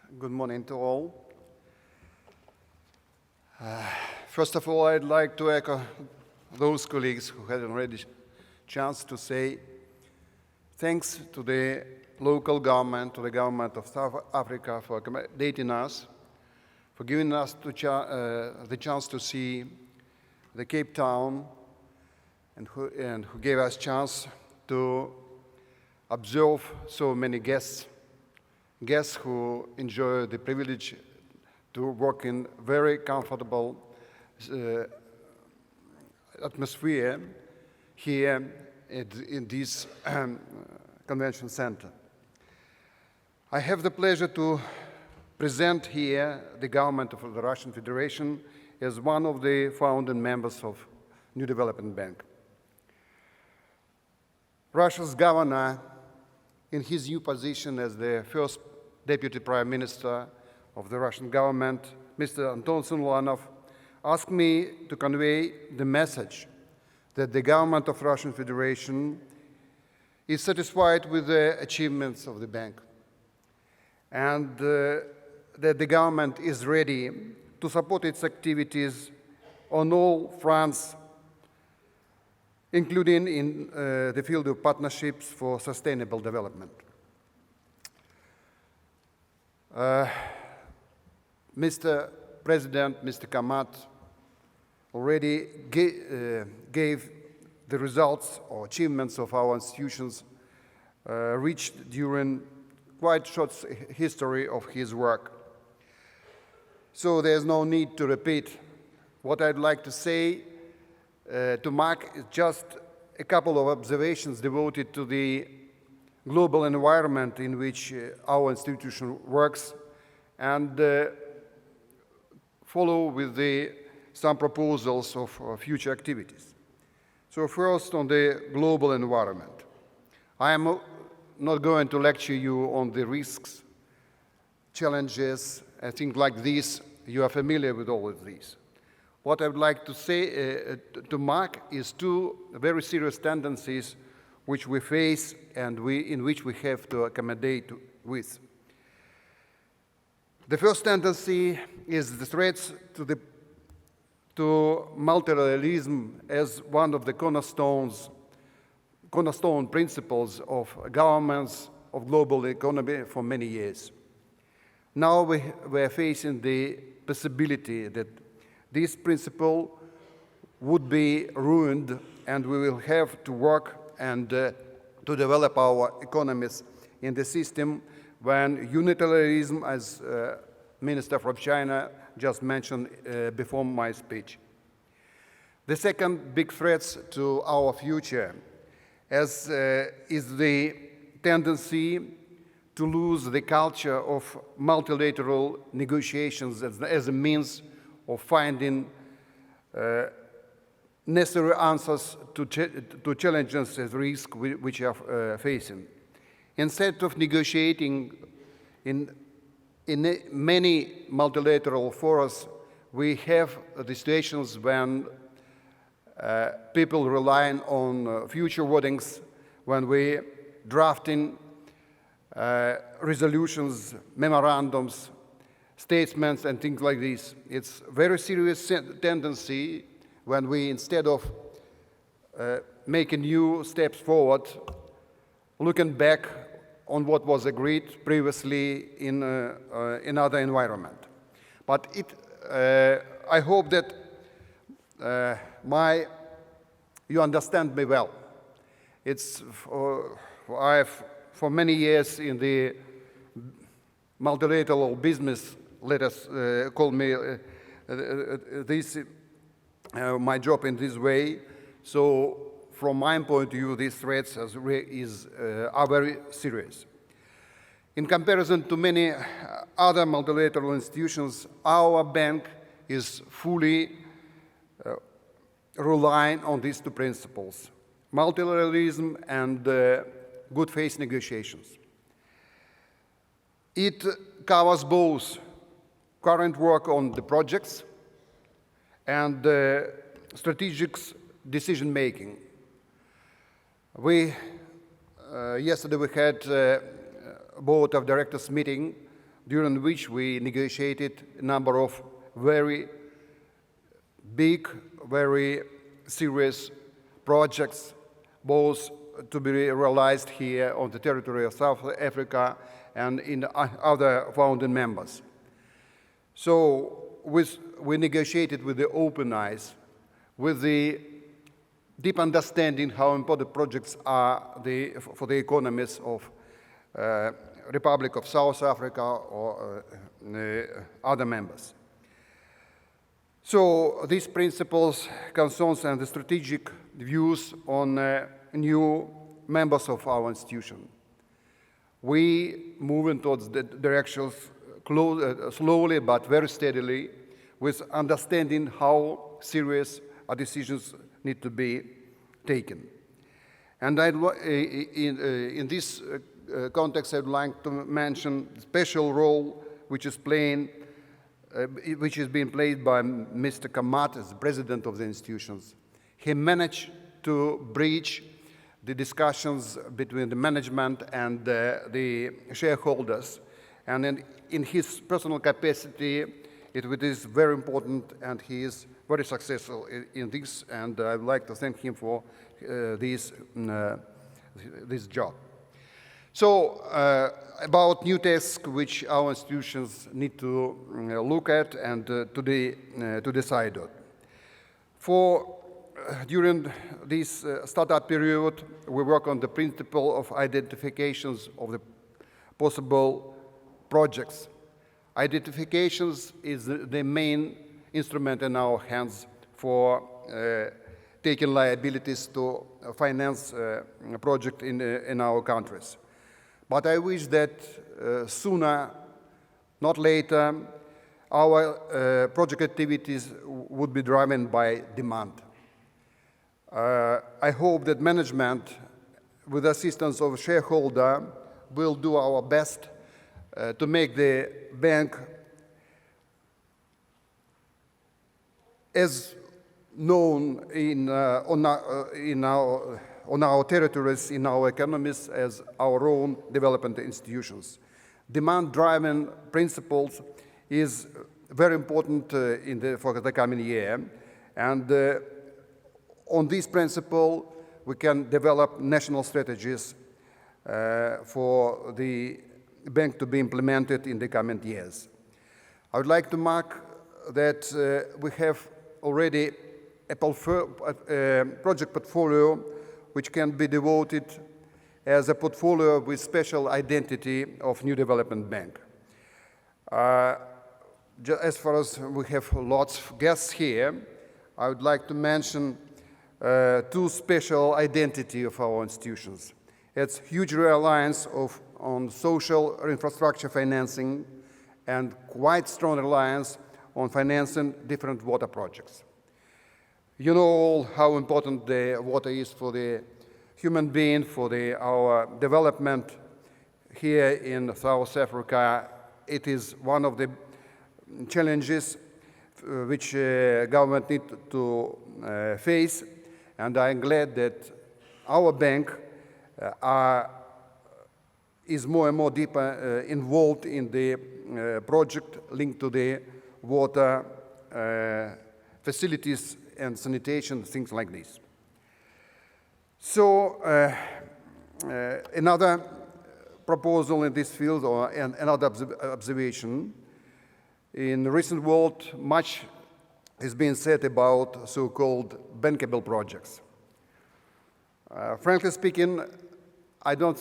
Good morning to all. First of all, I'd like to echo those colleagues who had already chance to say thanks to the local government, to the government of South Africa for accommodating us, for giving us the chance to see the Cape Town, and who gave us chance to observe so many guests who enjoy the privilege to work in very comfortable atmosphere here in this convention center. I have the pleasure to present here the government of the Russian Federation as one of the founding members of New Development Bank. Russia's governor, in his new position as the first Deputy Prime Minister of the Russian government, Mr. Anton Siluanov, asked me to convey the message that the government of Russian Federation is satisfied with the achievements of the bank, and that the government is ready to support its activities on all fronts, including in the field of partnerships for sustainable development. Mr. President, Mr. Kamat, already gave the results or achievements of our institutions reached during quite short history of his work. So there's no need to repeat. What I'd like to say to mark is just a couple of observations devoted to the global environment in which our institution works, and follow with some proposals of future activities. So first, on the global environment. I am not going to lecture you on the risks, challenges, and things like this. You are familiar with all of these. What I would like to say, to mark, is two very serious tendencies which we face and in which we have to accommodate with. The first tendency is the threats to multilateralism as one of the cornerstone principles of governments of global economy for many years. Now we are facing the possibility that this principle would be ruined, and we will have to work and to develop our economies in the system when unilateralism, as Minister from China just mentioned before my speech. The second big threat to our future is the tendency to lose the culture of multilateral negotiations as a means of finding necessary answers to challenges and risks which are facing. Instead of negotiating in many multilateral forums, we have the situations when people relying on future wordings, when we drafting resolutions, memorandums, statements, and things like this. It's a very serious tendency when we, instead of making new steps forward, looking back on what was agreed previously in another environment. But I hope that you understand me well. I've for many years in the multilateral business, let us call me my job in this way. So from my point of view, these threats are very serious. In comparison to many other multilateral institutions, our bank is fully relying on these two principles: multilateralism and good faith negotiations. It covers both current work on the projects and strategic decision-making. Yesterday we had a board of directors meeting during which we negotiated a number of very big, very serious projects, both to be realized here on the territory of South Africa and in other founding members. So we negotiated with the open eyes, with the deep understanding how important projects are for the economies of Republic of South Africa or other members. So these principles, concerns, and the strategic views on new members of our institution. We move towards the directions slowly but very steadily, with understanding how serious our decisions need to be taken. And in this context, I'd like to mention the special role which is being played by Mr. Kamat as the president of the institutions. He managed to bridge the discussions between the management and the shareholders. And in his personal capacity, it is very important, and he is very successful in this, and I would like to thank him for this job. So about new tasks which our institutions need to look at and to decide on. During this startup period, we work on the principle of identifications of the possible projects. Identifications is the main instrument in our hands for taking liabilities to finance a project in our countries. But I wish that sooner, not later, our project activities would be driven by demand. I hope that management, with the assistance of shareholder, will do our best to make the bank as known on our territories, in our economies, as our own development institutions. Demand-driven principles is very important for the coming year, and on this principle, we can develop national strategies for the bank to be implemented in the coming years. I would like to mark that we have already a project portfolio which can be devoted as a portfolio with special identity of New Development Bank. As far as we have lots of guests here, I would like to mention two special identity of our institutions. It's huge reliance on social infrastructure financing and quite strong reliance on financing different water projects. You know all how important the water is for the human being, for our development here in South Africa. It is one of the challenges which government needs to face, and I'm glad that our bank is more and more deeper involved in the project linked to the water facilities and sanitation, things like this. So another proposal in this field, or another observation, in the recent world, much has been said about so-called bankable projects. Frankly speaking, I don't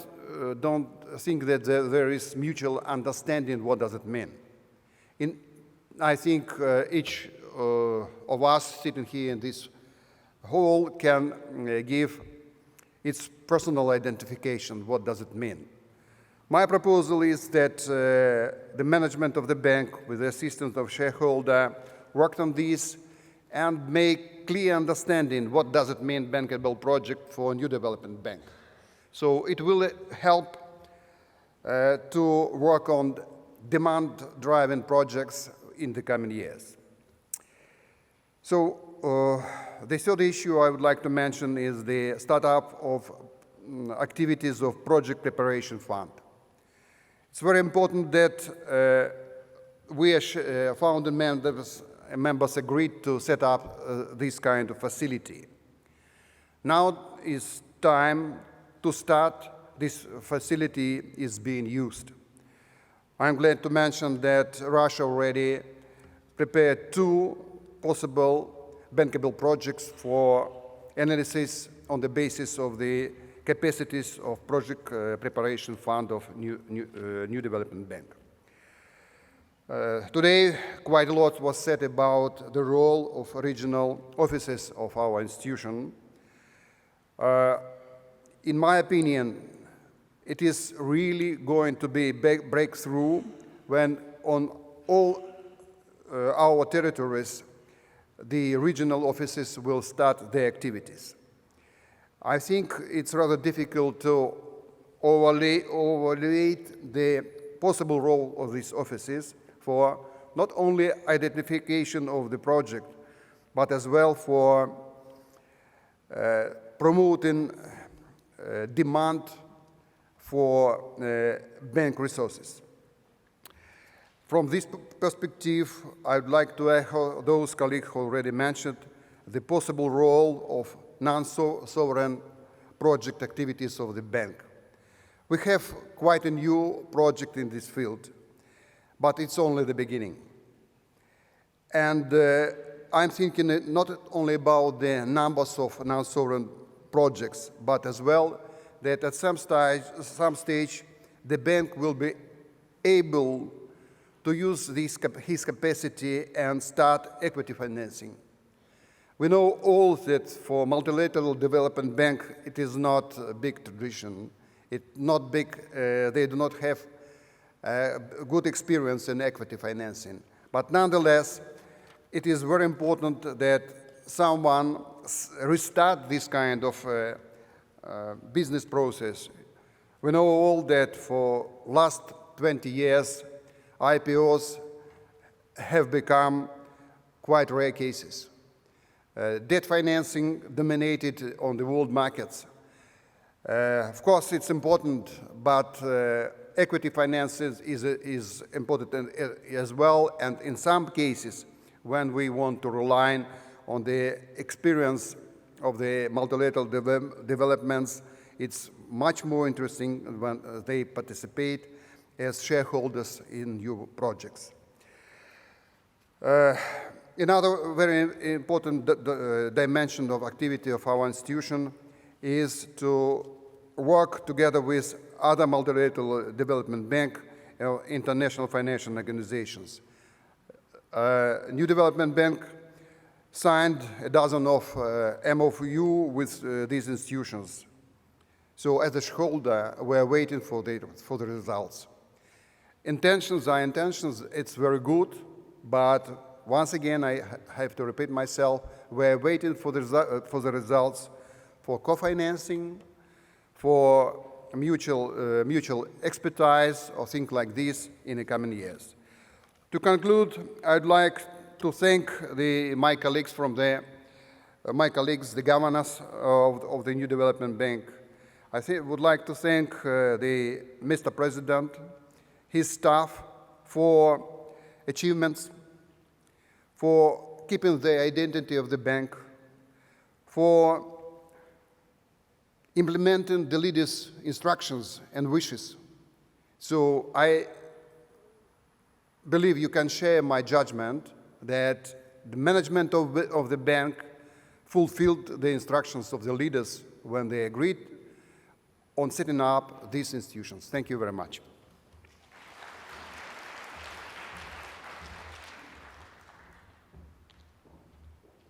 think that there is mutual understanding what does it mean. I think each of us sitting here in this hall can give its personal identification, what does it mean. My proposal is that the management of the bank, with the assistance of shareholder, worked on this and make clear understanding what does it mean bankable project for a new development bank. So it will help to work on demand-driven projects in the coming years. So the third issue I would like to mention is the startup of activities of Project Preparation Fund. It's very important that we as founding members agreed to set up this kind of facility. Now is time to start. This facility is being used. I'm glad to mention that Russia already prepared 2 possible bankable projects for analysis on the basis of the capacities of Project Preparation Fund of New Development Bank. Today, quite a lot was said about the role of regional offices of our institution. In my opinion, it is really going to be a breakthrough when on all our territories the regional offices will start their activities. I think it's rather difficult to overrate the possible role of these offices for not only identification of the project, but as well for promoting demand for bank resources. From this perspective, I would like to echo those colleagues who already mentioned the possible role of non-sovereign project activities of the bank. We have quite a new project in this field, but it's only the beginning. And I'm thinking not only about the numbers of non-sovereign projects, but as well that at some stage the bank will be able to use his capacity and start equity financing. We know all that for multilateral development bank, it is not a big tradition. It's not big, they do not have good experience in equity financing. But nonetheless, it is very important that someone restart this kind of business process. We know all that for last 20 years, IPOs have become quite rare cases. Debt financing dominated on the world markets. Of course, it's important, but equity finance is important as well. And in some cases, when we want to rely on the experience of the multilateral developments, it's much more interesting when they participate as shareholders in new projects. Another very important dimension of activity of our institution is to work together with other multilateral development bank or international financial organizations. New Development Bank signed a dozen of MOU with these institutions. So as a shareholder, we're waiting for the results. Intentions are intentions, it's very good, but once again, I have to repeat myself, we're waiting for the results for co-financing, for mutual expertise, or things like this in the coming years. To conclude, I'd like to thank my colleagues, the governors of the New Development Bank. I would like to thank Mr. President, his staff for achievements, for keeping the identity of the bank, for implementing the leaders' instructions and wishes. So I believe you can share my judgment that the management of the bank fulfilled the instructions of the leaders when they agreed on setting up these institutions. Thank you very much.